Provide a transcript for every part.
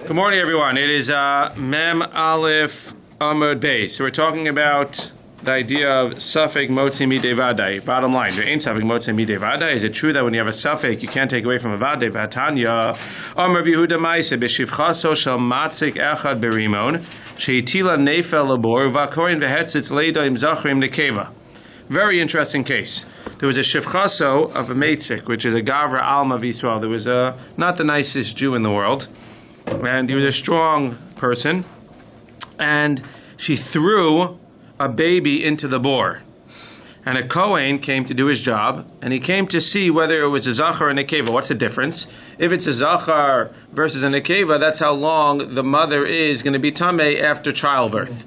Good morning, everyone. It is Mem Aleph Amud Beis. So we're talking about the idea of Safek Motzi Midei Vadai. Bottom line, there ain't Safek Motzi Midei Vadai. Is it true that when you have a Safek, you can't take away from a Vadai? Vatanya Amar Yehuda Maise B'Shivchaso Shal Matzik Echad Berimon Sheitila Nefel Labor Vakorin Vehetzitz Leida Im Zachrim Nekeva. Very interesting case. There was a shivchaso of a meitzik, which is a gavra alma v'Yisrael. There was not the nicest Jew in the world, and he was a strong person, and she threw a baby into the bore. And a Kohen came to do his job, and he came to see whether it was a zachar or a nekeva. What's the difference? If it's a zachar versus a nekeva, that's how long the mother is going to be tamei after childbirth.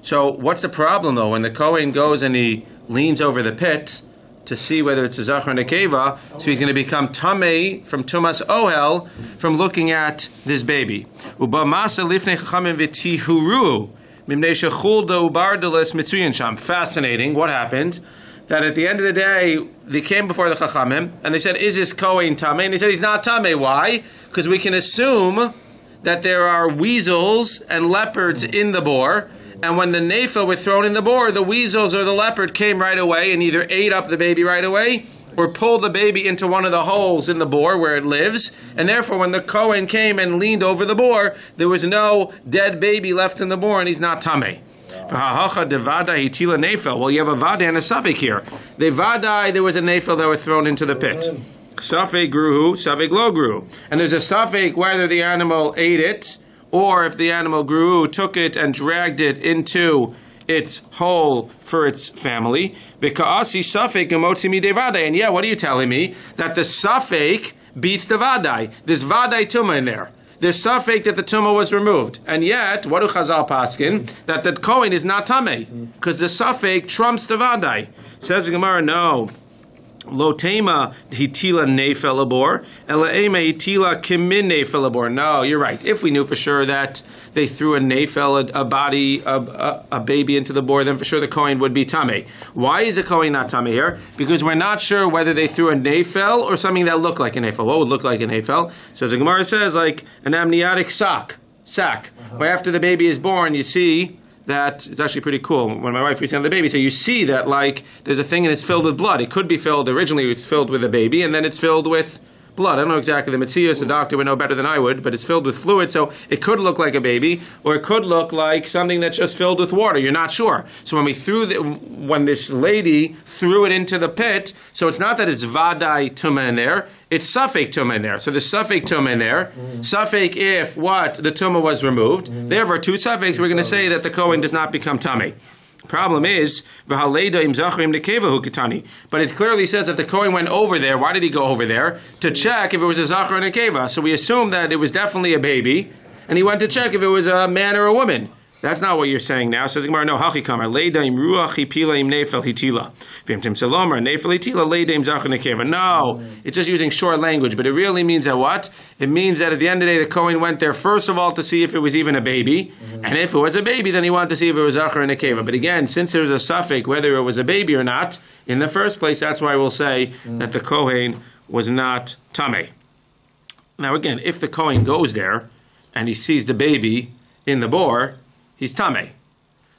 So what's the problem, though, when the Kohen goes and he leans over the pit to see whether it's a zachar and a nekeva, so he's going to become tamei from tumas ohel from looking at this baby. Fascinating. What happened? That at the end of the day, they came before the chachamim and they said, "Is this kohen tamei?" And they said, "He's not tamei." Why? Because we can assume that there are weasels and leopards in the bore. And when the nefel were thrown in the bore, the weasels or the leopard came right away and either ate up the baby right away or pulled the baby into one of the holes in the bore where it lives. And therefore, when the Kohen came and leaned over the bore, there was no dead baby left in the bore and he's not tamei. Well, you have a vada and a safek here. The vadai, there was a nefel that was thrown into the pit. Safek grew, safek lo grew. And there's a safek whether the animal ate it, or if the animal grew, took it and dragged it into its hole for its family. And yeah, what are you telling me? That the safek beats the vadai. There's vadai tumah in there. There's safek that the tumah was removed. And yet, what do Chazal paskin? That the kohen is not tamei, because the safek trumps the vadai. Says the Gemara, no. Lo tema hitila nefel labor, ela ema hitila kimin nefel labor. No, you're right. If we knew for sure that they threw a nefel, a baby into the bore, then for sure the kohen would be tamei. Why is the kohen not tamei here? Because we're not sure whether they threw a nefel or something that looked like a nefel. What would look like a nefel? So as the Gemara says, like an amniotic sac, where after the baby is born, you see that it's actually pretty cool. When my wife was on the baby, so you see that like there's a thing and it's filled with blood. It could be filled, originally it's filled with a baby and then it's filled with blood. I don't know exactly the Metzius, the doctor would know better than I would, but it's filled with fluid, so it could look like a baby, or it could look like something that's just filled with water. You're not sure. So when this lady threw it into the pit, so it's not that it's vadai tumah in there, it's safek tumah in there. So there's safek tumah in there. Safek if what? The tumah was removed. There are two safeks. We're going to say that the kohen does not become tamei. Problem is, but it clearly says that the kohen went over there. Why did he go over there? To check if it was a zachar and a nekeva. So we assume that it was definitely a baby, and he went to check if it was a man or a woman. That's not what you're saying now. Says Gemara, no, hachikamar leida im ruach hipila im nefel hitila. V'imtim selomar nefel hitila leida im zachar nekeva. No, it's just using short language, but it really means that what? It means that at the end of the day, the kohen went there first of all to see if it was even a baby, and if it was a baby, then he wanted to see if it was zachar and nekeva. But again, since there was a safek whether it was a baby or not, in the first place, that's why we'll say that the kohen was not tamei. Now again, if the kohen goes there and he sees the baby in the bore, he's tamei.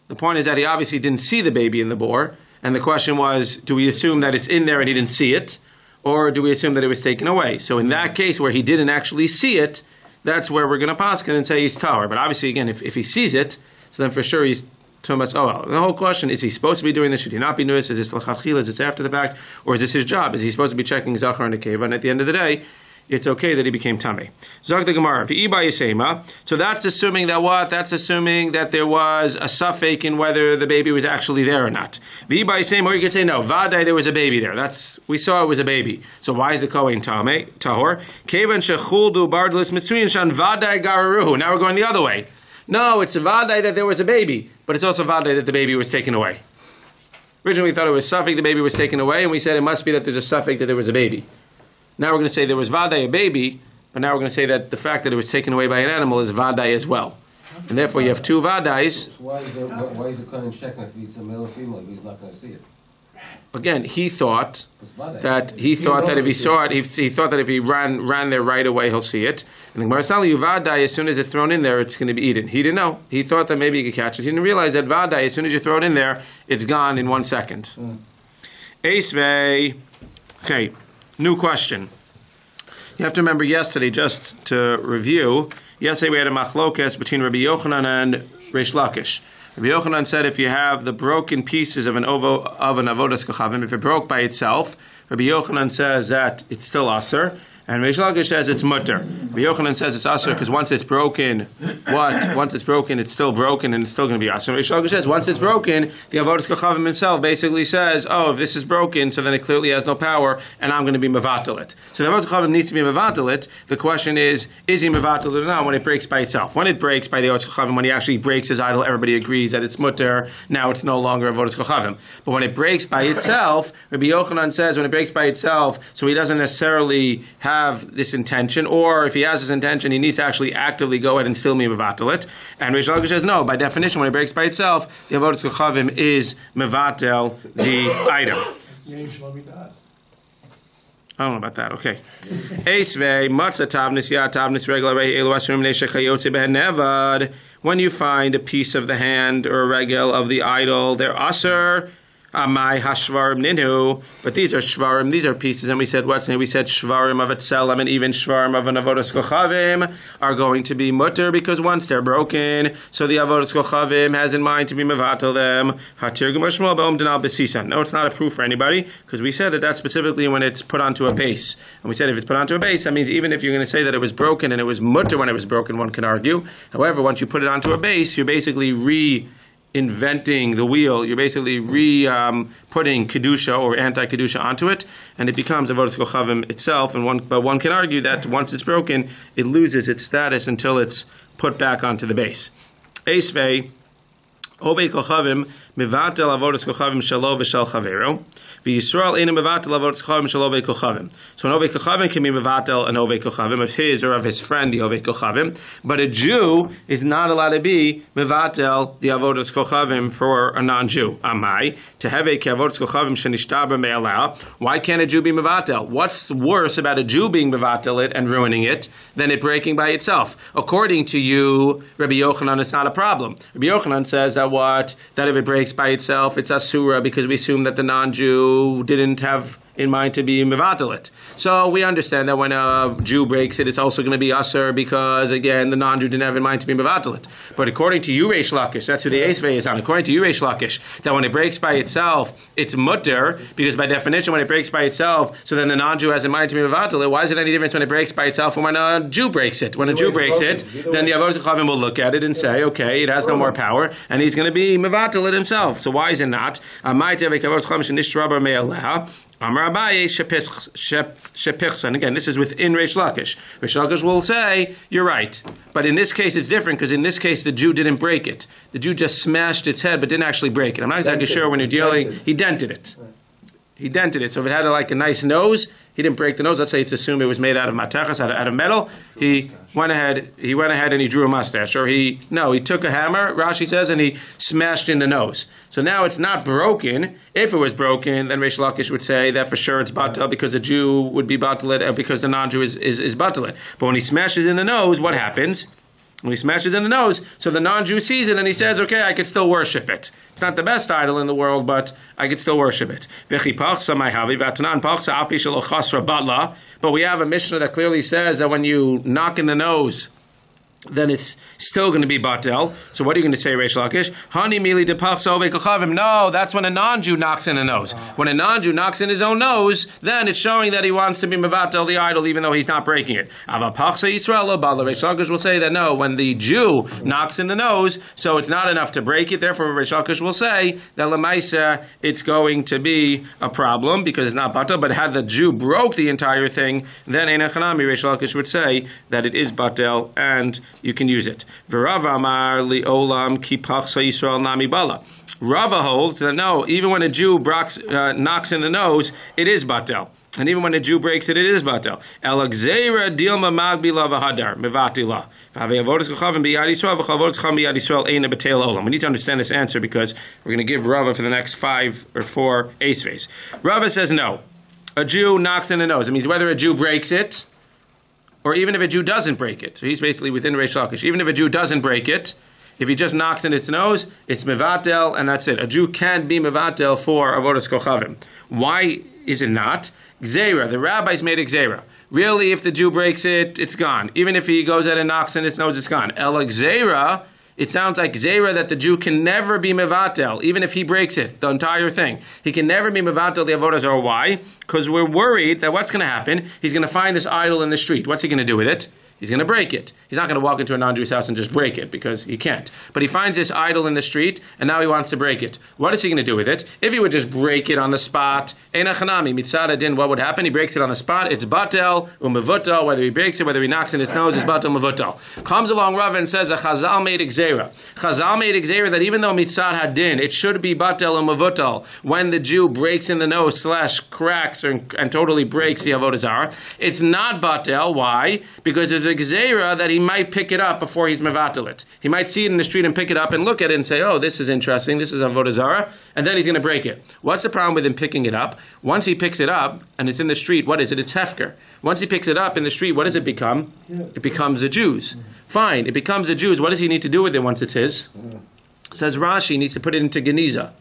The point is that he obviously didn't see the baby in the bore, and the question was, do we assume that it's in there and he didn't see it, or do we assume that it was taken away? So in that case where he didn't actually see it, that's where we're going to paskin and say he's tahor. But obviously, again, if he sees it, so then for sure he's tumas ohel. The whole question, is he supposed to be doing this? Should he not be doing this? Is this l'chadchila? Is this after the fact? Or is this his job? Is he supposed to be checking zachar and nekeva? And at the end of the day, it's okay that he became tamei. Zog the Gemara. So that's assuming that what? That's assuming that there was a safek in whether the baby was actually there or not. Or you could say no, vadai there was a baby there. We saw it was a baby. So why is the kohen tamei tahor? Kevan shechuldu bardlis mitzuyin shan vadai gararuhu. Now we're going the other way. No, it's a vadai that there was a baby, but it's also vadai that the baby was taken away. Originally we thought it was safek the baby was taken away, and we said it must be that there's a safek that there was a baby. Now we're going to say there was vadai, a baby, but now we're going to say that the fact that it was taken away by an animal is vadai as well. And therefore you have two vadais. Why is the kohen checking if it's a male or female if he's not going to see it? again, he thought that if he saw it, he thought that if he ran there right away, he'll see it. And the Gemara is telling you, vadai, as soon as it's thrown in there, it's going to be eaten. He didn't know. He thought that maybe he could catch it. He didn't realize that vadai, as soon as you throw it in there, it's gone in 1 second. Eisvei. Okay, new question. You have to remember yesterday, just to review, yesterday we had a machlokes between Rabbi Yochanan and Reish Lakish. Rabbi Yochanan said if you have the broken pieces of an avodas kochavim, if it broke by itself, Rabbi Yochanan says that it's still aser, and Reish Lakish says it's mutter. Rabbi Yochanan says it's aser because once it's broken, once it's broken, it's still broken and it's still going to be aser. Reish Lakish says once it's broken, the avodas kochavim himself basically says, oh, if this is broken, so then it clearly has no power, and I'm going to be mevatel it. So the avodas kochavim needs to be mevatel it. The question is he mevatel it or not when it breaks by itself? When it breaks by the avodas kochavim, when he actually breaks his idol, everybody agrees that it's mutter. Now it's no longer avodas kochavim. But when it breaks by itself, Rabbi Yochanan says when it breaks by itself, so he doesn't necessarily have this intention, or if he has this intention, he needs to actually actively go ahead and still be mevatel it. And Reish Lakish says no. By definition, when it breaks by itself, the avodas kochavim is mevatel the item. I don't know about that. Okay. When you find a piece of the hand or a regel of the idol, they're aser. Amai hashvarim ninu, but these are shvarim, these are pieces, and we said what's new? We said shvarim of itself, and even shvarim of an avodas kochavim are going to be mutter because once they're broken, so the avodas kochavim has in mind to be mevatel them. Hatir g'mashmo b'om denal b'sisan. No, it's not a proof for anybody because we said that that's specifically when it's put onto a base, and we said if it's put onto a base, that means even if you're going to say that it was broken and it was mutter when it was broken, one can argue. However, once you put it onto a base, you're basically inventing the wheel, you're basically putting kedusha or anti-kedusha onto it, and it becomes avodas kochavim itself. But one can argue that once it's broken, it loses its status until it's put back onto the base. Eisvei ovei kochavim mevatel avodas kochavim shalo v'shal chavero v'Yisrael ena mevatel avodas kochavim shalo ovei kochavim. So an ovei kochavim can be mevatel an ovei kochavim of his or of his friend the ovei kochavim, but a Jew is not allowed to be mevatel the avodas kochavim for a non-Jew. Amai tehevei ki avodas kochavim shenishtaber me'aleh. Why can't a Jew be mevatel? What's worse about a Jew being mevatel it and ruining it than it breaking by itself? According to you, Rabbi Yochanan, it's not a problem. Rabbi Yochanan says that that if it breaks by itself, it's asura because we assume that the non-Jew didn't have in mind to be mevatel it. So we understand that when a Jew breaks it, it's also going to be asur because, again, the non-Jew didn't have in mind to be mevatel it. But according to you, Reish Lakish, that's who the Eisvei is on. According to you, Reish Lakish, that when it breaks by itself, it's mutter because by definition, when it breaks by itself, so then the non-Jew has in mind to be mevatel it. Why is it any difference when it breaks by itself and when a Jew breaks it? When a Jew breaks it, then the avodas kochavim will look at it and say, okay, it has no more power, and he's going to be mevatel it himself. So why is it not? Amar Abaye shepichsan. Again, this is within Reish Lakish. Reish Lakish will say, you're right. But in this case, it's different because in this case, the Jew didn't break it. The Jew just smashed its head but didn't actually break it. I'm not exactly sure when you're dealing. He dented it. He dented it. So if it had like a nice nose, he didn't break the nose. Let's say it's assumed it was made out of matachas, out of metal. He went ahead and he drew a mustache. Or he took a hammer, Rashi says, and he smashed in the nose. So now it's not broken. If it was broken, then Reish Lakish would say that for sure it's batel because the Jew would be batel because the non-Jew is batel. But when he smashes in the nose, what happens? When he smashes in the nose, so the non-Jew sees it and he says, okay, I could still worship it. It's not the best idol in the world, but I could still worship it. But we have a Mishnah that clearly says that when you knock in the nose, then it's still going to be batel. So what are you going to say, Reish Lakish? Hani mili de pachsove kochavim. No, that's when a non-Jew knocks in a nose. When a non-Jew knocks in his own nose, then it's showing that he wants to be mevatel the idol, even though he's not breaking it. Ava pachsa Yisrael bala. Reish Lakish will say that no, when the Jew knocks in the nose, so it's not enough to break it. Therefore, Reish Lakish will say that lemaisa it's going to be a problem because it's not batel. But had the Jew broke the entire thing, then Einachanami Reish Lakish would say that it is batel and you can use it. V'Rava amar li'olam ki pachsa Yisrael nami bala. Rava holds that no, even when a Jew knocks in the nose, it is batel. And even when a Jew breaks it, it is batel. Elagzeira dilma magbila v'hadar mevatila. We need to understand this answer because we're going to give Rava for the next 5 or 4 esves. Rava says no. A Jew knocks in the nose. It means whether a Jew breaks it or even if a Jew doesn't break it. So he's basically within Reish Lakish. Even if a Jew doesn't break it, if he just knocks in its nose, it's mevatel, and that's it. A Jew can be mevatel for avodas kochavim. Why is it not? Gzeira. The rabbis made a gzeira. Really, if the Jew breaks it, it's gone. Even if he goes out and knocks in its nose, it's gone. Ela gzeira, it sounds like gzeira that the Jew can never be mevatel, even if he breaks it, the entire thing. He can never be mevatel the avodah zarah. Why? Because we're worried that what's going to happen? He's going to find this idol in the street. What's he going to do with it? He's going to break it. He's not going to walk into a non-Jew's house and just break it because he can't. But he finds this idol in the street and now he wants to break it. What is he going to do with it? If he would just break it on the spot, einachanami, mitzad adin, what would happen? He breaks it on the spot. It's batel, umevutal. Whether he breaks it, whether he knocks in its nose, it's batel, umevutal. Comes along Rav and says, a chazal made a gzeira. Chazal made a gzeira that even though mitzad hadin, it should be batel, umevutal. When the Jew breaks in the nose / cracks and totally breaks the avodah zarah, it's not batel. Why? Because there's a gzeira that he might pick it up before he's mevatel it. He might see it in the street and pick it up and look at it and say, oh, this is interesting, this is avodah zarah, and then he's going to break it. What's the problem with him picking it up? Once he picks it up and it's in the street, what is it? It's hefker. Once he picks it up in the street, what does it become? It becomes the Jews. Fine, it becomes the Jews. What does he need to do with it once it's his? Says Rashi, he needs to put it into Geniza.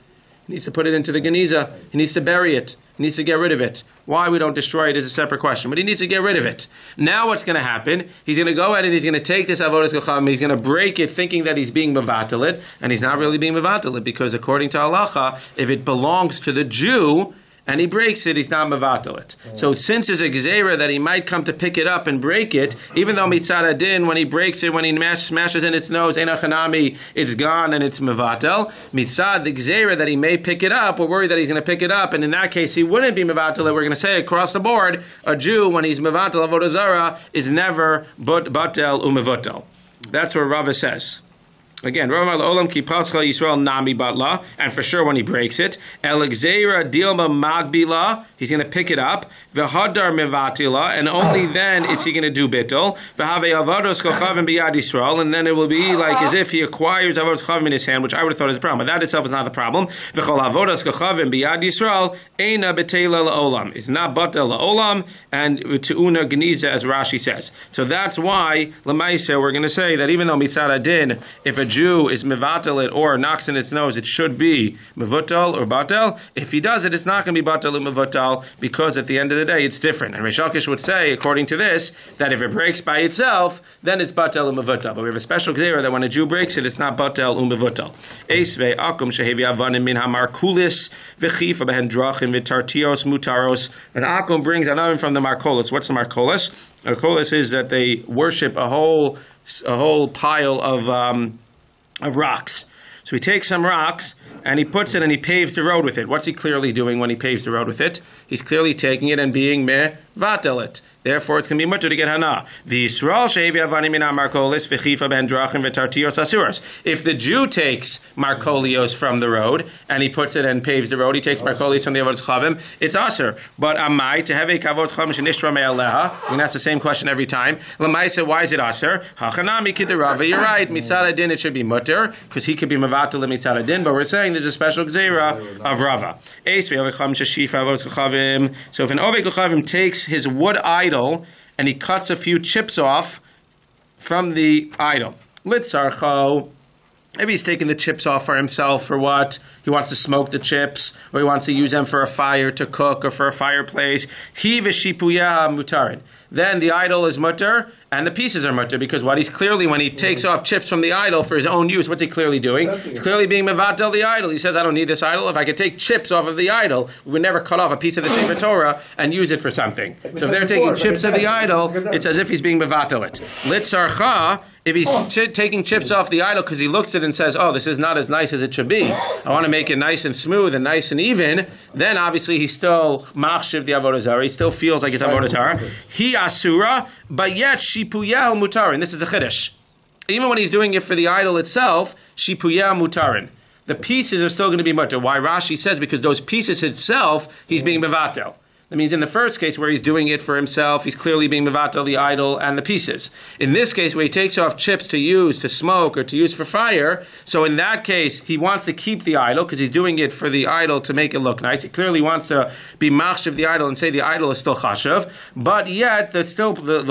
He needs to put it into the Geniza. He needs to bury it. He needs to get rid of it. Why we don't destroy it is a separate question, but he needs to get rid of it. Now what's going to happen? He's going to go ahead and he's going to take this avodas kochavim, he's going to break it thinking that he's being mevatel it, and he's not really being mevatel it because according to halacha, if it belongs to the Jew, and he breaks it, he's not mevatel it. So since there's a gzeira that he might come to pick it up and break it, even though mitzad adin, when he breaks it, when he smashes in its nose, einachanami, it's gone and it's mevatel. Mitzad, the gzeira that he may pick it up, we're worried that he's going to pick it up, and in that case he wouldn't be mevatel it. We're going to say across the board, a Jew, when he's mevatel avodah zarah, is never batel umevatel. That's what Rava says. Again, and for sure when he breaks it, he's going to pick it up, and only then is he going to do bittul, and then it will be like as if he acquires avodas kochavim in his hand, which I would have thought is a problem, but that itself is not the problem. It's not batel la'olam, and te'una geniza, as Rashi says. So that's why, l'maisa, we're going to say that even though mitzad adin, if a Jew is mevatel it or knocks in its nose, it should be mevutal or batel. If he does it, it's not going to be batel or mevutal because at the end of the day, it's different. And Reish Lakish would say, according to this, that if it breaks by itself, then it's batel or mevutal. But we have a special gzeira that when a Jew breaks it, it's not batel or mevutal. Eisvei akum shehevi avanim min hamarkulis v'chifa behen drachim v'tartios mutaros. And akum brings another from the markolis. What's the markolis? Markolis is that they worship a whole pile of rocks. So he takes some rocks and he puts it and he paves the road with it. What's he clearly doing when he paves the road with it? He's clearly taking it and being mevatel it. Therefore, it's going to be mutter to get hana. If the Jew takes markolios from the road and he puts it and paves the road, he takes markolios from the avodas chavim, it's aser. But amai to have a kavod chavim shenishra me'aleha. We ask the same question every time. Lamai said, why is it aser? Hachanami kiderava. You're right. Mitzad adin, it should be mutter because he could be mevatel mitzad adin. But we're saying there's a special gzeira of Rava. So if an ovei kochavim takes his wood idol and he cuts a few chips off from the idol. Litzarcho, maybe he's taking the chips off for himself for what? He wants to smoke the chips, or he wants to use them for a fire to cook or for a fireplace. He v'shipuya mutarin. Then the idol is mutter, and the pieces are mutter, because what he's clearly, when he takes off chips from the idol for his own use, what's he clearly doing? He's clearly being mevatel the idol. He says, I don't need this idol. If I could take chips off of the idol, we would never cut off a piece of the Sefer Torah and use it for something. So if they're taking chips of the idol, it's as if he's being mevatel it. Litzarcha, if he's taking chips off the idol because he looks at it and says, oh, this is not as nice as it should be, I want to make it nice and smooth and nice and even, then obviously he's still machshiv the avodah zarah. He still feels like it's avodah zarah. He asura, but yet shipuyahu mutar. And this is the chiddush. even when he's doing it for the idol itself, shipuya mutarin. The pieces are still going to be mutter. Why Rashi says because those pieces itself, he's being mevatel. That means in the first case where he's doing it for himself, he's clearly being mevatel the idol and the pieces. In this case where he takes off chips to use to smoke or to use for fire, so in that case he wants to keep the idol because he's doing it for the idol to make it look nice. He clearly wants to be machshav the idol and say the idol is still chashav, but yet the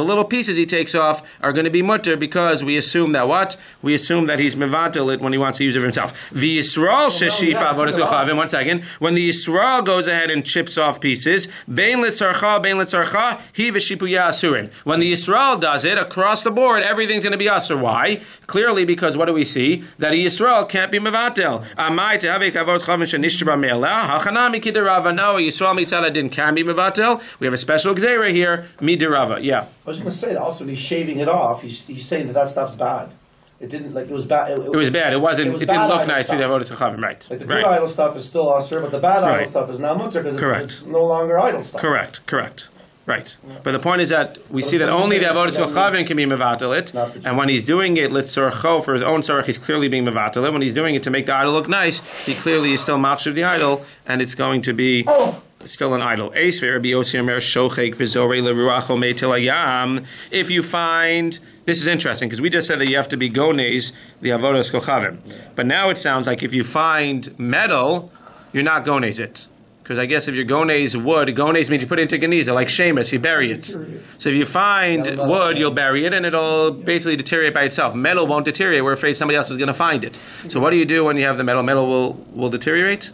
little pieces he takes off are going to be mutter because we assume that what? We assume that he's mevatel it when he wants to use it for himself. The Yisrael sheshifa avodas kochavim. 1 second. When the Yisrael goes ahead and chips off pieces, bein litzarcha, he v'shipuya asurin. When the Yisrael does it, across the board, everything's going to be asur. Why? Clearly because what do we see? That a Yisrael can't be mevatel. Amai tehavik avos chavim shenishra me'elah, hachanami kiderava. No, a Yisrael mitzad din can be mevatel. We have a special gzeira here, miderava. Yeah. I was going to say that also when he's shaving it off, he's saying that stuff's bad. It didn't, like, it was bad. It was bad. It wasn't. It didn't look nice. Right. Like the good idol stuff is still asur, but the bad idol stuff is now mutter because it's no longer idol stuff. Correct. Right. But the point is that we see that only the avodas kochavim can be mevatel it, and when he's doing it litzorcho for his own tzorach, he's clearly being mevatel it. When he's doing it to make the idol look nice, he clearly is still machshav the idol, and it's going to be still an idol. If you find, this is interesting because we just said that you have to be gones the avodas kochavim, but now it sounds like if you find metal, you're not gones it. Because I guess if you're gones wood, gones means you put it into geniza, like shemus, you bury it. So if you find wood, you'll bury it and it'll basically deteriorate by itself. Metal won't deteriorate, we're afraid somebody else is going to find it. So what do you do when you have the metal? Metal will deteriorate?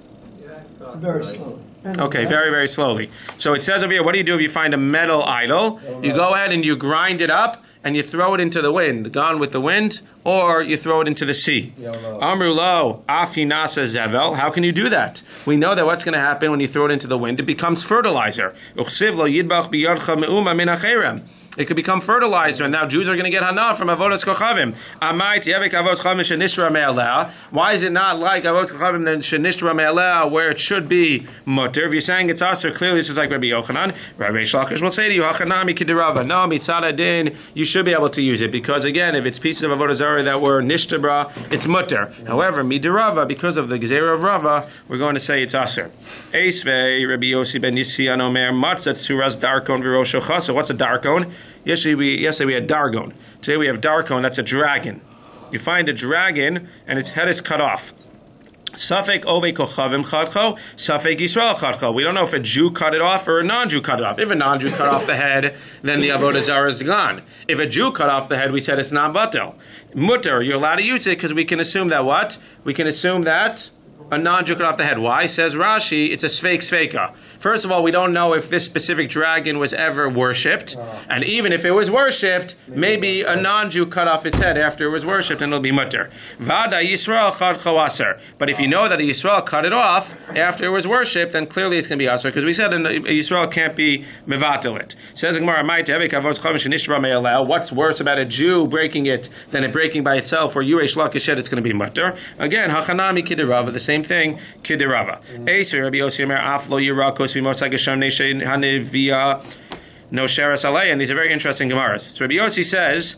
Very slowly. Okay, very, very slowly. So it says over here, what do you do if you find a metal idol? You go ahead and you grind it up and you throw it into the wind, gone with the wind, or you throw it into the sea. Amru lo, afinasa zevel. How can you do that? We know that what's going to happen when you throw it into the wind, it becomes fertilizer. It could become fertilizer, and now Jews are going to get hana from avodas kochavim. Why is it not like avodas kochavim than shenishra me'aleh, where it should be mutter? If you're saying it's asur, clearly this is like Rabbi Yochanan. Rabbi Shlakish will say to you, hachanami kiderava. No, mitzad adin, you should be able to use it, because again, if it's pieces of avodah zarah that were nishtabra, it's mutter. However, midirava, because of the gezerah of Rava, we're going to say it's asur. Eisvei, Rabbi Yossi ben Yisyan omer, matzat suras darkon v'roshocha. So what's a darkon? Yesterday we had dargon. Today we have darkon, that's a dragon. You find a dragon and its head is cut off. Safek ove kochavim chadcho, safek Yisrael chadcho. We don't know if a Jew cut it off or a non-Jew cut it off. If a non-Jew cut off the head, then the avodah zarah is gone. If a Jew cut off the head, we said it's not batel. Mutter, you're allowed to use it because we can assume that what? We can assume that a non-Jew cut off the head. Why? Says Rashi, it's a sveka. First of all, we don't know if this specific dragon was ever worshipped. And even if it was worshipped, maybe a non-Jew cut off its head after it was worshipped and it'll be mutter. Vada Yisrael chad chawaser. But if you know that a Yisrael cut it off after it was worshipped, then clearly it's going to be aser, because we said a Yisrael can't be mevatel it. Says the Gemara, what's worse about a Jew breaking it than it breaking by itself, or Yuresh Lakish said it's going to be mutter? Again, hachanami kidirava, the same thing, kidirava. Eisver Rabbi Yossi Omer aflo yirakos v'motzag Hashem neshe hanevia no sheres alei. And these are very interesting Gemaras. So Rabbi Yossi says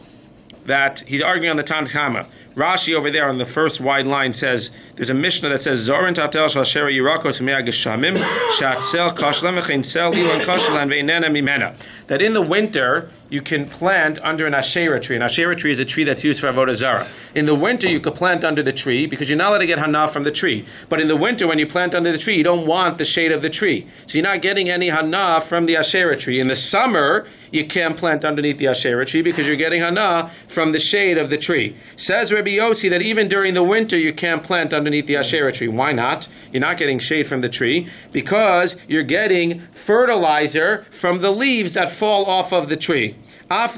that he's arguing on the Tanakh. Rashi over there on the first wide line says there's a Mishnah that says Zorin tatel shal shera yirakos mea geshamim shatsel kashlam v'chein sel ilan kashlan ve'inena mimena. That in the winter you can plant under an Asherah tree. An Asherah tree is a tree that's used for avodah zarah. In the winter you could plant under the tree because you're not allowed to get hana from the tree. But in the winter when you plant under the tree, you don't want the shade of the tree. So you're not getting any hana from the Asherah tree. In the summer, you can't plant underneath the Asherah tree because you're getting hana from the shade of the tree. Says Rabbi Yossi that even during the winter you can't plant underneath the Asherah tree. Why not? You're not getting shade from the tree because you're getting fertilizer from the leaves that fall off of the tree. Because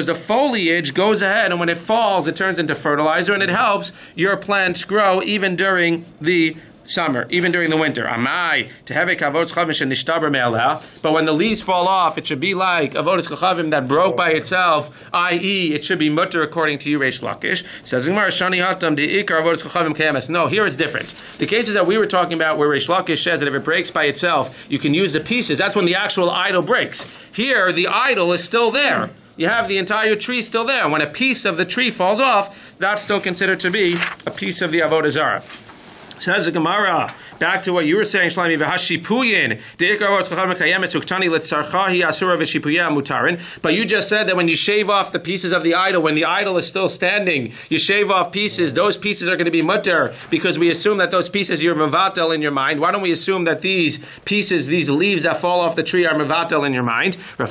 the foliage goes ahead and when it falls it turns into fertilizer and it helps your plants grow even during the summer, even during the winter. Amai to have a avodas chachavim shenishtaber me'aleh. But when the leaves fall off, it should be like avodas chachavim that broke by itself, i.e., it should be mutter according to you, Reish Lakish. Says Gemara, Shani Hatam the Ikar avodas chachavim kayamas. No, here it's different. The cases that we were talking about, where Reish Lakish says that if it breaks by itself, you can use the pieces. That's when the actual idol breaks. Here, the idol is still there. You have the entire tree still there. When a piece of the tree falls off, that's still considered to be a piece of the avodah zarah. Says the Gemara, back to what you were saying, Shlami, but you just said that when you shave off the pieces of the idol, when the idol is still standing, you shave off pieces, those pieces are going to be mutter, because we assume that those pieces you're mevatel in your mind. Why don't we assume that these pieces, these leaves that fall off the tree are mevatel in your mind? No,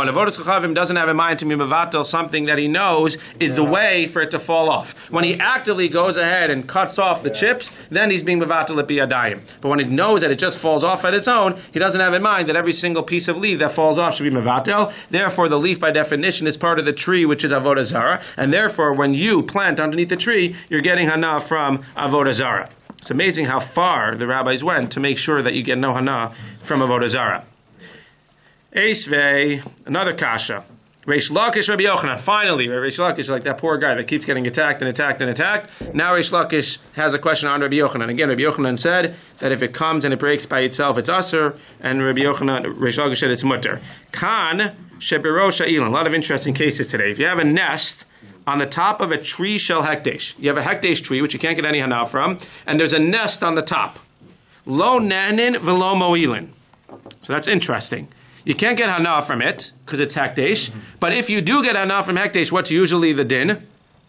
an avodas chachavim doesn't have in mind to be mevatel something that he knows is the way for it to fall off. When he actively goes ahead and cuts off the chips, then he's being mevatel at biyadayim. But when he knows that it just falls off at its own, he doesn't have in mind that every single piece of leaf that falls off should be mevatel. Therefore, the leaf by definition is part of the tree, which is avodah zarah. And therefore, when you plant underneath the tree, you're getting hana from avodah zarah. It's amazing how far the rabbis went to make sure that you get no hana from avodah zarah. Eisvei, another kasha. Reish Lakish, Rabbi Yochanan. Finally, Reish Lakish, like that poor guy that keeps getting attacked and attacked and attacked. Now Reish Lakish has a question on Rabbi Yochanan. Again, Rabbi Yochanan said that if it comes and it breaks by itself, it's aser, and Rabbi Yochanan, Reish Lakish said it's mutter. Kan shebiro sha'ilan. A lot of interesting cases today. If you have a nest on the top of a tree shel hekdesh, you have a hekdesh tree, which you can't get any hana from, and there's a nest on the top. Lo nanin velo mo'ilin. So that's interesting. You can't get hana from it, because it's hekdesh. But if you do get hana from hekdesh, what's usually the din?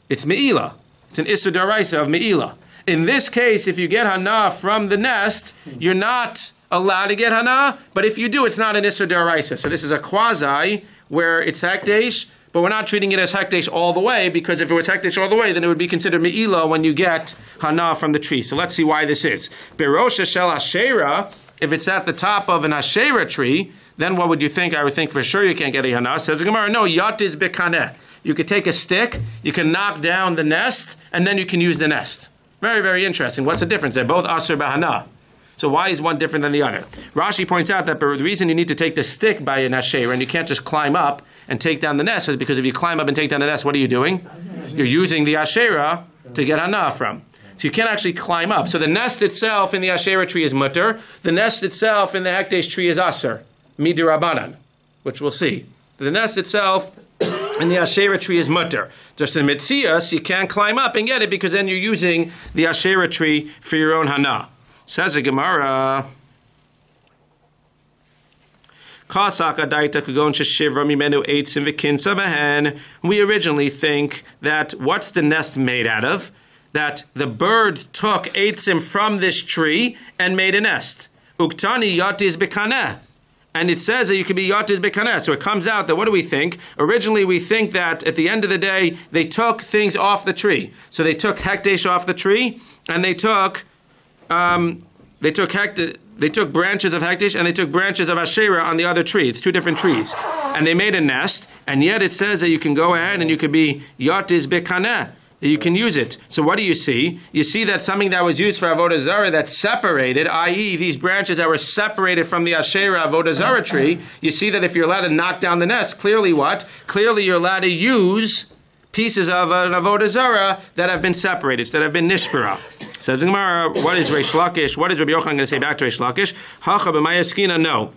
It's me'ilah. It's an issur d'oraisa of me'ilah. In this case, if you get hana from the nest, you're not allowed to get hana. But if you do, it's not an issur d'oraisa. So this is a quasi, where it's hekdesh, but we're not treating it as hekdesh all the way, because if it was hekdesh all the way, then it would be considered me'ilah when you get hana from the tree. So let's see why this is. Berosha shel asherah, if it's at the top of an asherah tree, then what would you think? I would think for sure you can't get a hana. Says the Gemara, no, yatiz bekaneh. You could take a stick, you can knock down the nest, and then you can use the nest. Very, very interesting. What's the difference? They're both asur b'hana. So why is one different than the other? Rashi points out that the reason you need to take the stick by an asherah and you can't just climb up and take down the nest is because if you climb up and take down the nest, what are you doing? You're using the asherah to get hana from. So you can't actually climb up. So the nest itself in the asherah tree is mutter. The nest itself in the hekdesh tree is asur. Midirabanan, which we'll see. The nest itself in the asherah tree is mutter. Just in Mitzias, you can't climb up and get it because then you're using the asherah tree for your own hana. Says the Gemara, we originally think that what's the nest made out of? That the birds took eitzim from this tree and made a nest. Uktani yatiz bekaneh. And it says that you can be yatiz bekaneh. So it comes out that what do we think? Originally we think that at the end of the day, they took things off the tree. So they took hekdesh off the tree, and they took branches of hekdesh and they took branches of asherah on the other tree. It's two different trees. And they made a nest, and yet it says that you can go ahead and you could be yatiz bekaneh. You can use it. So what do you see? You see that something that was used for avodah zarah that's separated, i.e. these branches that were separated from the asherah avodah zarah tree, you see that if you're allowed to knock down the nest, clearly what? Clearly you're allowed to use pieces of an avodah zarah that have been separated, that have been nishpara. Says the Gemara, what is Reish Lakish? What is Rabbi Yochanan going to say back to Reish Lakish? Hacha b'mayaskina, no.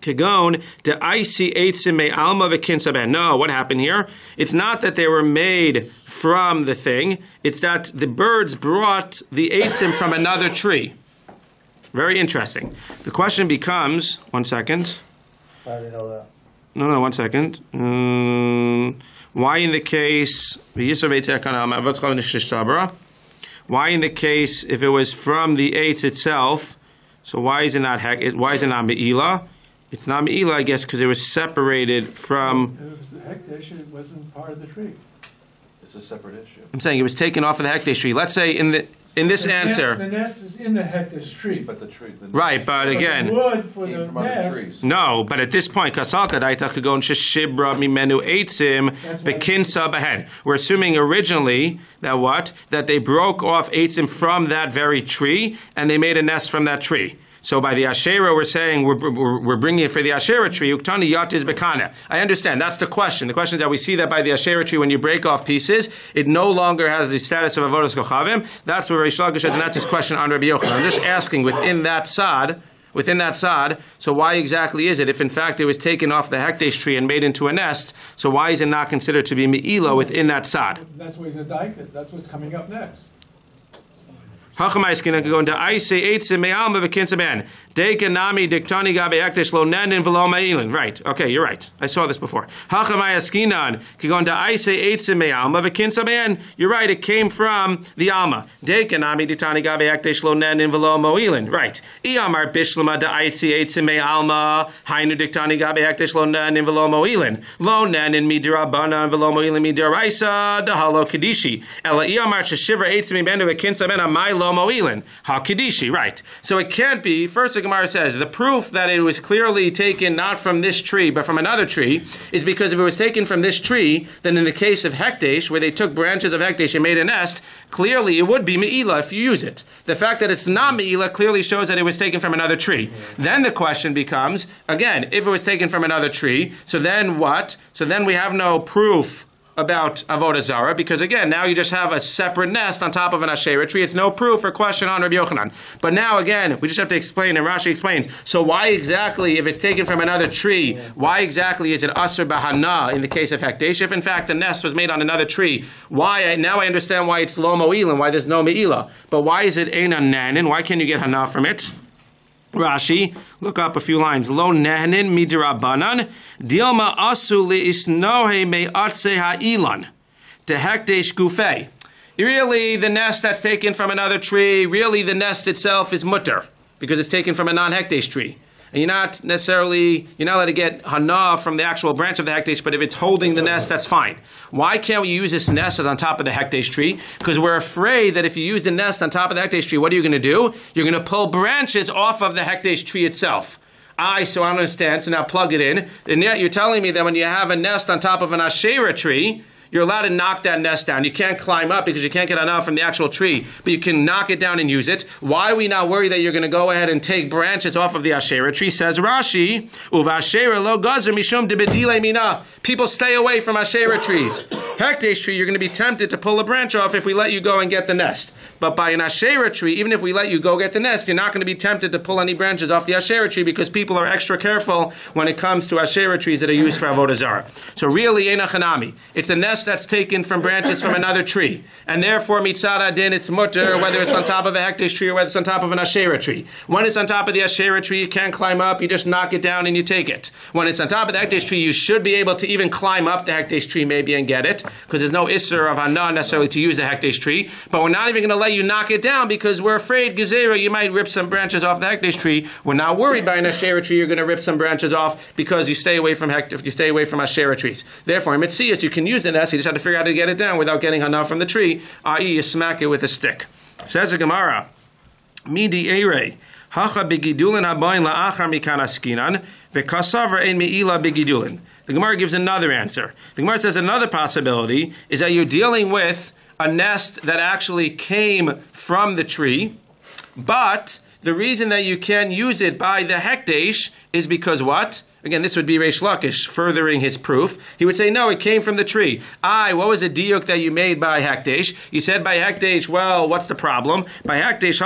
Kagon de icy eitzim me alma v'kinsaben. No, what happened here? It's not that they were made from the thing. It's that the birds brought the eitzim from another tree. Very interesting. The question becomes, 1 second. I didn't know that. No, 1 second. Why in the case, why in the case if it was from the eitz itself, so why is it not me'ilah? It's not me'ilah, I guess, because it was separated from... It was the hekdesh, it wasn't part of the tree. It's a separate issue. I'm saying it was taken off of the hekdesh tree. Let's say in the... in this answer. The nest is in the hekdesh tree. But the tree. Right, but again. The wood for came the from other nest. trees. No, but at this point, we're assuming originally that what? That they broke off eitzim from that very tree and they made a nest from that tree. So by the Asherah, we're saying we're bringing it for the Asherah tree. Uktani yatiz bekana. I understand. That's the question. The question is that we see that by the Asherah tree, when you break off pieces, it no longer has the status of avodas kochavim. That's where Reish Lakish says, and that's his question on Rabbi Yochanan. I'm just asking within that sod, so why exactly is it, if in fact it was taken off the hekdesh tree and made into a nest, so why is it not considered to be me'ila within that sod? That's what we're going to dike it. That's what's coming up next. Right. Okay, you're right. I saw this before. You're right, it came from the Alma. Right. Right. So it can't be, first the Gemara says, the proof that it was clearly taken not from this tree, but from another tree, is because if it was taken from this tree, then in the case of hekdesh, where they took branches of hekdesh and made a nest, clearly it would be me'ila if you use it. The fact that it's not me'ila clearly shows that it was taken from another tree. Then the question becomes, again, if it was taken from another tree, so then what? So then we have no proof about avodah zarah, because again, now you just have a separate nest on top of an Asherah tree. It's no proof or question on Rabbi Yochanan. But now again, we just have to explain, and Rashi explains, so why exactly, if it's taken from another tree, why exactly is it asur bahana in the case of hekdesh? If in fact the nest was made on another tree, now I understand why it's lo mo'ilin, why there's no me'ila. But why is it ein nanin? Why can't you get hana from it? Rashi, look up a few lines. Lo nehnin midrabanan, dilma asu liisnohe me'atse ha'ilan, tehekdesh gufei. Really, the nest that's taken from another tree, really the nest itself is mutter, because it's taken from a non-hekdesh tree. And you're not allowed to get hana from the actual branch of the hekdesh, but if it's holding the nest, that's fine. Why can't we use this nest as on top of the hekdesh tree? Because we're afraid that if you use the nest on top of the hekdesh tree, what are you going to do? You're going to pull branches off of the hekdesh tree itself. So I understand, so now plug it in. And yet you're telling me that when you have a nest on top of an Asherah tree, you're allowed to knock that nest down. You can't climb up because you can't get enough from the actual tree, but you can knock it down and use it. Why are we not worried that you're going to go ahead and take branches off of the Asherah tree? Says Rashi, Uvasherah lo gazer mishum debedile mina. People stay away from Asherah trees. Hekdesh tree, you're going to be tempted to pull a branch off if we let you go and get the nest. But by an Asherah tree, even if we let you go get the nest, you're not going to be tempted to pull any branches off the Asherah tree because people are extra careful when it comes to Asherah trees that are used for avodah zarah. So really, ein hanami. It's a nest that's taken from branches from another tree. And therefore, mitzad adin, it's mutter, whether it's on top of a hekdesh tree or whether it's on top of an Asherah tree. When it's on top of the Asherah tree, you can't climb up, you just knock it down and you take it. When it's on top of the hekdesh tree, you should be able to even climb up the hekdesh tree maybe and get it, because there's no isser of hana necessarily to use the hekdesh tree. But we're not even going to let you knock it down because we're afraid, gezerah, you might rip some branches off the hekdesh tree. We're not worried by an Asherah tree, you're going to rip some branches off because you stay away from Asherah trees. Therefore, in Mitzias, you can use the nest, you just have to figure out how to get it down without getting hana from the tree, i.e. you smack it with a stick. Says the Gemara, Midi Eirei, Hacha begidulin habayin la'achar mikan askinan, v'kasavar ein me'ila begidulin. The Gemara gives another answer. The Gemara says another possibility is that you're dealing with a nest that actually came from the tree, but the reason that you can use it by the hekdesh is because what? Again, this would be Reish Lakish furthering his proof. He would say, no, it came from the tree. What was the diuk that you made by hekdesh? You said by hekdesh, well, what's the problem? By hekdesh,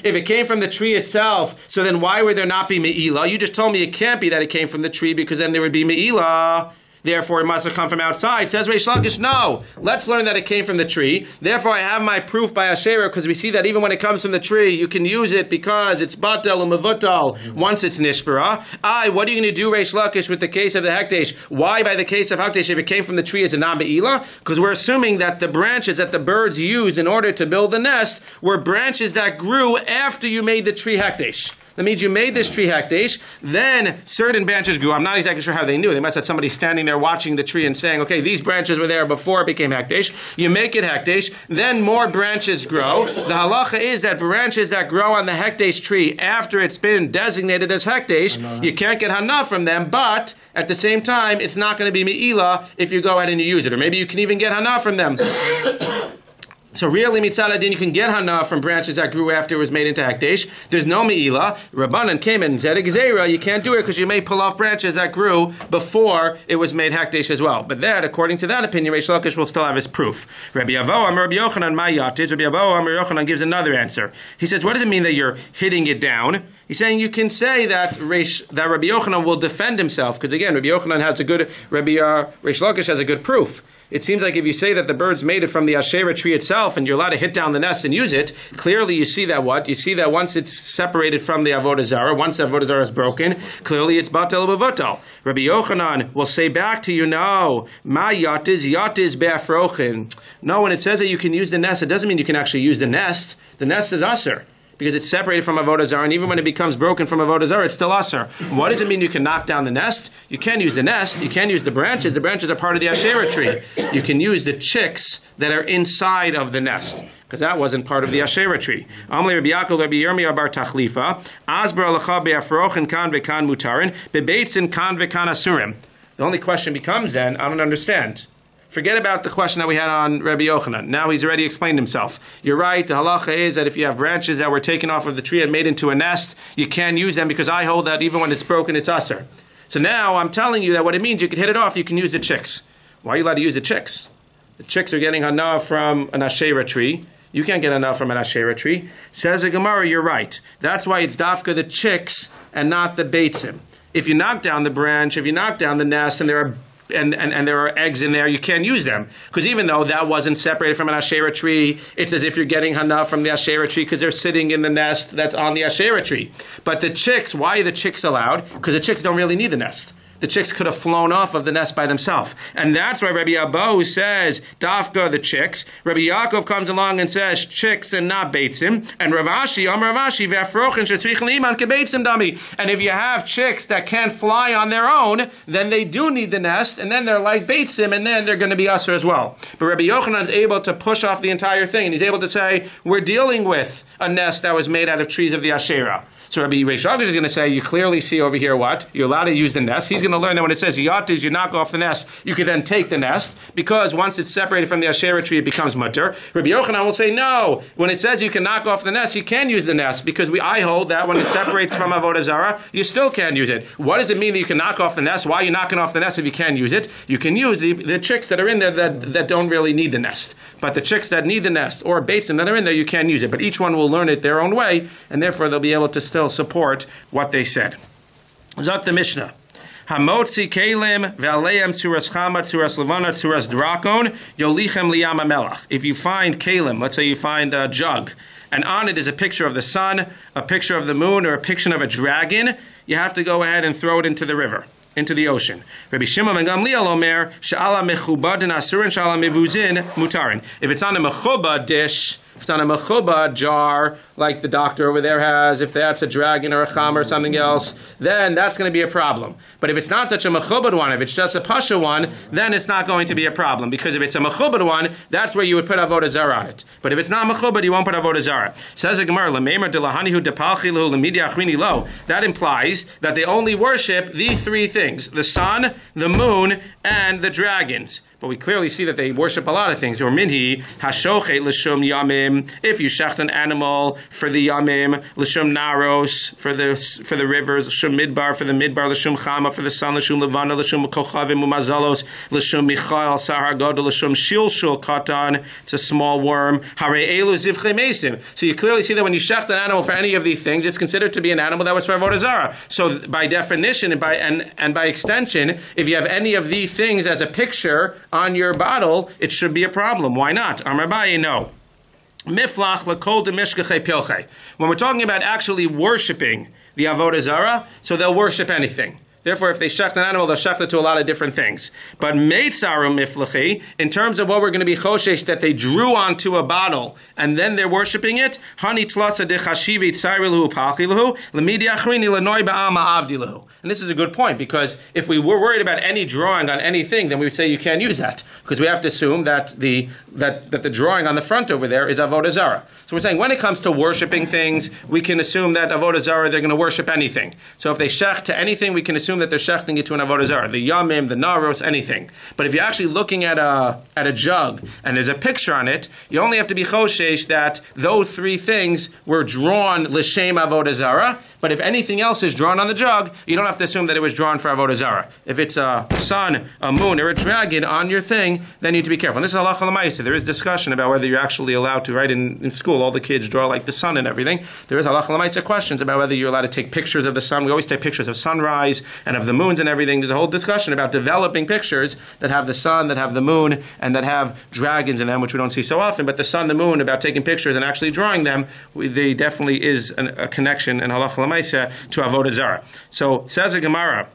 if it came from the tree itself, so then why would there not be me'ila? You just told me it can't be that it came from the tree because then there would be me'ila. Therefore, it must have come from outside. Says Reish Lakish, no. Let's learn that it came from the tree. Therefore, I have my proof by Asherah, because we see that even when it comes from the tree, you can use it because it's batel and mevutal once it's nishbara. What are you going to do, Reish Lakish, with the case of the hekdesh? Why, by the case of hekdesh, if it came from the tree, is a non-be'ila? Because we're assuming that the branches that the birds used in order to build the nest were branches that grew after you made the tree hekdesh. That means you made this tree hekdesh, then certain branches grew. I'm not exactly sure how they knew. They must have had somebody standing there watching the tree and saying, okay, these branches were there before it became hekdesh. You make it hekdesh, then more branches grow. The halacha is that branches that grow on the hekdesh tree after it's been designated as hekdesh, you can't get hana from them, but at the same time, it's not going to be me'ilah if you go ahead and you use it. Or maybe you can even get hana from them. So really, mitzad adin, you can get hana from branches that grew after it was made into hekdesh. There's no me'ilah. Rabbanan came in zedek zera. You can't do it because you may pull off branches that grew before it was made hekdesh as well. But that, according to that opinion, Reish Lakish will still have his proof. Rabbi Rabbi Yochanan my yatiz. Rabbi Yochanan gives another answer. He says, what does it mean that you're hitting it down? He's saying you can say that Rabbi Yochanan will defend himself because again, Rabbi Yochanan has a good Reish Lakish has a good proof. It seems like if you say that the birds made it from the Asherah tree itself and you're allowed to hit down the nest and use it, clearly you see that what? You see that once it's separated from the Avodah Zarah, once the Avodah Zarah is broken, clearly it's batel b'votal. Rabbi Yochanan will say back to you, no, ma yatiz be'afrochin. No, when it says that you can use the nest, it doesn't mean you can actually use the nest. The nest is aser, because it's separated from Avodah Zarah, and even when it becomes broken from Avodah Zarah, it's still aser. What does it mean you can knock down the nest? You can't use the nest, you can't use the branches. The branches are part of the Asherah tree. You can use the chicks that are inside of the nest, because that wasn't part of the Asherah tree. Amli Rabbi Yaakov Rabbi Yirmiyah bar Tachlifa, Asbar alacha be'afrochin kan ve'kan mutarin, be'beitzin kan ve'kan asurim. The only question becomes then, I don't understand. Forget about the question that we had on Rabbi Yochanan. Now he's already explained himself. You're right, the halacha is that if you have branches that were taken off of the tree and made into a nest, you can use them because I hold that even when it's broken, it's aser. So now I'm telling you that what it means, you can hit it off, you can use the chicks. Why are you allowed to use the chicks? The chicks are getting hana from an Asherah tree. You can't get hana from an Asherah tree. Says the Gemara, you're right. That's why it's dafka the chicks and not the beitzim. If you knock down the branch, if you knock down the nest and there are there are eggs in there, you can't use them. Because even though that wasn't separated from an Asherah tree, it's as if you're getting hana from the Asherah tree because they're sitting in the nest that's on the Asherah tree. But the chicks, why are the chicks allowed? Because the chicks don't really need the nest. The chicks could have flown off of the nest by themselves. And that's why Rabbi Abahu says, dafka, the chicks. Rabbi Yaakov comes along and says, chicks and not beitzim. And Rav Ashi, Amar Rav Ashi, ve'afrochin shetzrichen liman kebeitzim dami. And if you have chicks that can't fly on their own, then they do need the nest, and then they're like beitzim, and then they're going to be usher as well. But Rabbi Yochanan is able to push off the entire thing, and he's able to say, we're dealing with a nest that was made out of trees of the Asherah. So Rabbi Reish Lakish is going to say, you clearly see over here what? You're allowed to use the nest. He's going to learn that when it says yatiz, you knock off the nest, you can then take the nest, because once it's separated from the Asherah tree, it becomes mutter. Rabbi Yochanan will say, no, when it says you can knock off the nest, you can use the nest, because I hold that when it separates from Avodah Zarah, you still can't use it. What does it mean that you can knock off the nest? Why are you knocking off the nest if you can't use it? You can use the chicks that are in there that don't really need the nest. But the chicks that need the nest, or beitzim that are in there, you can use it. But each one will learn it their own way, and therefore they'll be able to still support what they said. Zot the Mishnah. Hamotzi kelim ve'aleim tzuras chama, tzuras levana, tzuras drakon, yolichem liyam hamelach. If you find kelim, let's say you find a jug, and on it is a picture of the sun, a picture of the moon, or a picture of a dragon, you have to go ahead and throw it into the river, into the ocean. Rabbi Shimon ben Gamliel omer, she'ala mechubadin asurin, she'ala mevuzin mutarin. If it's on a mechubad dish, if it's on a mechubad jar, like the doctor over there has, if that's a dragon or a cham or something else, then that's going to be a problem. But if it's not such a mechubad one, if it's just a pasha one, then it's not going to be a problem. Because if it's a mechubad one, that's where you would put avodah zarah on it. But if it's not mechubad, you won't put avodah zarah. Says the Gemara, that implies that they only worship these three things: the sun, the moon, and the dragons. But we clearly see that they worship a lot of things. Or minhi hashochet l'shum yamim. If you shecht an animal for the yamim, l'shum naros for the rivers, l'shum midbar for the midbar, l'shum chama for the sun, l'shum levana, l'shum kochavim umazalos, l'shum michael sahar gadol, l'shum shilshul katan. It's a small worm. Hare elu zivchei mesim. So you clearly see that when you shecht an animal for any of these things, it's considered to be an animal that was for avodah zarah. So by definition and by extension, if you have any of these things as a picture on your bottle, it should be a problem. Why not? Amar Abaye, no. Miflach lekol demishkachei pilchei. When we're talking about actually worshiping the avodah zarah, so they'll worship anything. Therefore, if they shecht an animal, they'll shecht it to a lot of different things. But meitzarum miflachi, in terms of what we're going to be choshesh, that they drew onto a bottle and then they're worshiping it, hani tlasa de chashivi tzayriluhu palchiluhu, lemidi achrini lenoi ba'ama avdiluhu. And this is a good point, because if we were worried about any drawing on anything, then we would say you can't use that, because we have to assume that the drawing on the front over there is avodah zarah. So we're saying when it comes to worshiping things, we can assume that avodah zarah, they're going to worship anything. So if they shecht to anything, we can assume that they're shechting it to an avodah zarah, the yamim, the naros, anything. But if you're actually looking at a jug and there's a picture on it, you only have to be choshesh that those three things were drawn l'shem avodah zarah. But if anything else is drawn on the jug, you don't have to assume that it was drawn for avodah zarah. If it's a sun, a moon, or a dragon on your thing, then you need to be careful. And this is halacha l'maaseh. There is discussion about whether you're actually allowed to, right? In school, all the kids draw like the sun and everything. There is halacha l'maaseh questions about whether you're allowed to take pictures of the sun. We always take pictures of sunrise and of the moons and everything. There's a whole discussion about developing pictures that have the sun, that have the moon, and that have dragons in them, which we don't see so often. But the sun, the moon, about taking pictures and actually drawing them, there definitely is a connection in halacha l'maaseh to avodah zarah. So says the Gemara,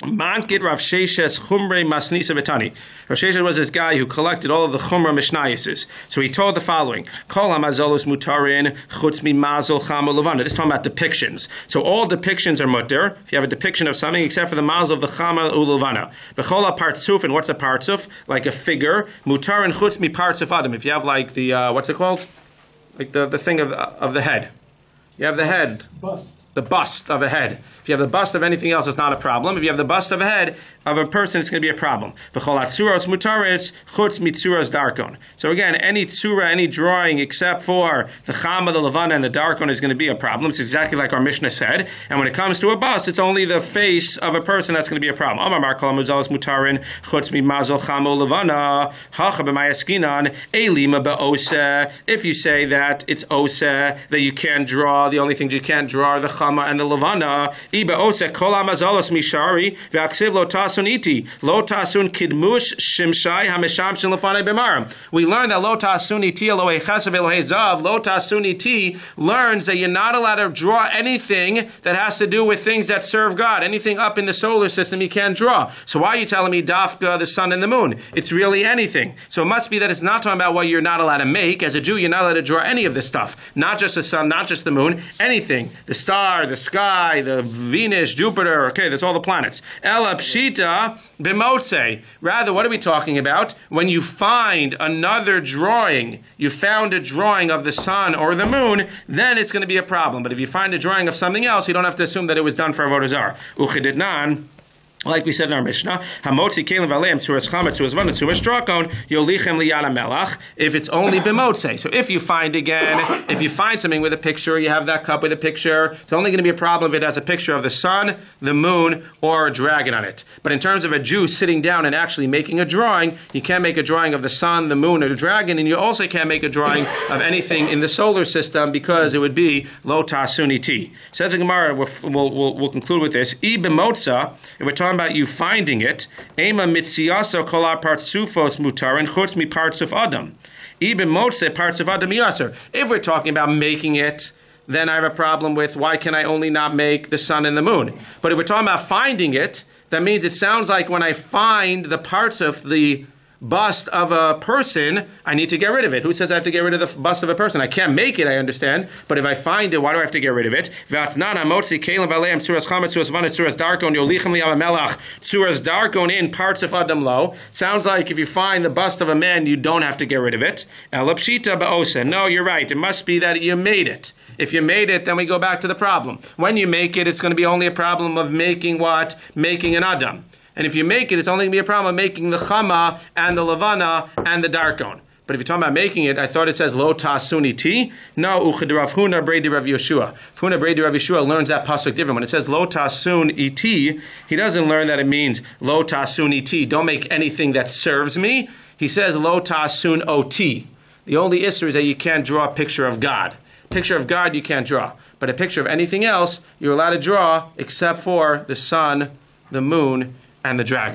Mankit Rav Sheshes Chumrei Masnisa Betani. Rav Sheshes was this guy who collected all of the Chumra Mishnayises. So he told the following: Kol HaMazolus Mutarin Chutz Mi Mazol Chama Levana. This is talking about depictions. So all depictions are mutter if you have a depiction of something, except for the Mazol of the Chama Ulevana. V'chol HaPartzuf, and what's a partzuf? Like a figure. Mutarin Chutz Mi Partzuf Adam. If you have like the what's it called? Like the thing of the head. You have the head. Bust. The bust of a head. If you have the bust of anything else, it's not a problem. If you have the bust of a head of a person, it's going to be a problem. So again, any tzura, any drawing except for the chama, the levana, and the darkon is going to be a problem. It's exactly like our Mishnah said. And when it comes to a bust, it's only the face of a person that's going to be a problem. If you say that it's oseh, that you can't draw, the only things you can't draw are the chama and the levana. Iba ose kol amazolos mishari ve'aksiv lo tasun iti lo tasun kidmush shimshai hameshamshin lefanei b'maram. We learn that lo tasun iti Elohei chesed Elohei zav. Lo tasun iti learns that you're not allowed to draw anything that has to do with things that serve God. Anything up in the solar system you can't draw. So why are you telling me dafka, the sun and the moon? It's really anything. So it must be that it's not talking about what you're not allowed to make. As a Jew, you're not allowed to draw any of this stuff. Not just the sun, not just the moon, anything. The star, the sky, the Venus, Jupiter, okay, that's all the planets. Ela pshita b'motze. Rather, what are we talking about? When you find another drawing, you found a drawing of the sun or the moon, then it's going to be a problem. But if you find a drawing of something else, you don't have to assume that it was done for avodah zarah. Uchididnan. Like we said in our Mishnah, Hamotzi Kelim Valem Tzuras Chametz Tzuras Vana Tzuras Drakon Yolichem Liyad Melach. If it's only b'motze, so if you find something with a picture, you have that cup with a picture, it's only going to be a problem if it has a picture of the sun, the moon, or a dragon on it. But in terms of a Jew sitting down and actually making a drawing, you can't make a drawing of the sun, the moon, or the dragon, and you also can't make a drawing of anything in the solar system because it would be lo tasuniti. Says the Gemara, we'll conclude with this. I b'motza, if we're talking about you finding it, ema mitziaso kolar partsufos mutarin chutz mi partsuf adam. Ibn motze partsuf adam yaser. If we're talking about making it, then I have a problem with why can I only not make the sun and the moon? But if we're talking about finding it, that means it sounds like when I find the parts of the bust of a person, I need to get rid of it. Who says I have to get rid of the bust of a person? I can't make it, I understand, but if I find it, why do I have to get rid of it? In parts of Adam Lo. Sounds like if you find the bust of a man, you don't have to get rid of it. No, you're right. It must be that you made it. If you made it, then we go back to the problem. When you make it, it's going to be only a problem of making what? Making an Adam. And if you make it, it's only going to be a problem of making the chama and the levana and the darkon. But if you're talking about making it, I thought it says lo tasuni ti. No, uchid Rav Huna Bredi Rav Yeshua. Huna Bredi Rav Yeshua learns that pasuk different. When it says lo tasun iti, he doesn't learn that it means lo tasun iti. Don't make anything that serves me. He says lo tasun oti. The only issue is that you can't draw a picture of God. Picture of God you can't draw, but a picture of anything else you're allowed to draw except for the sun, the moon, and the dragon.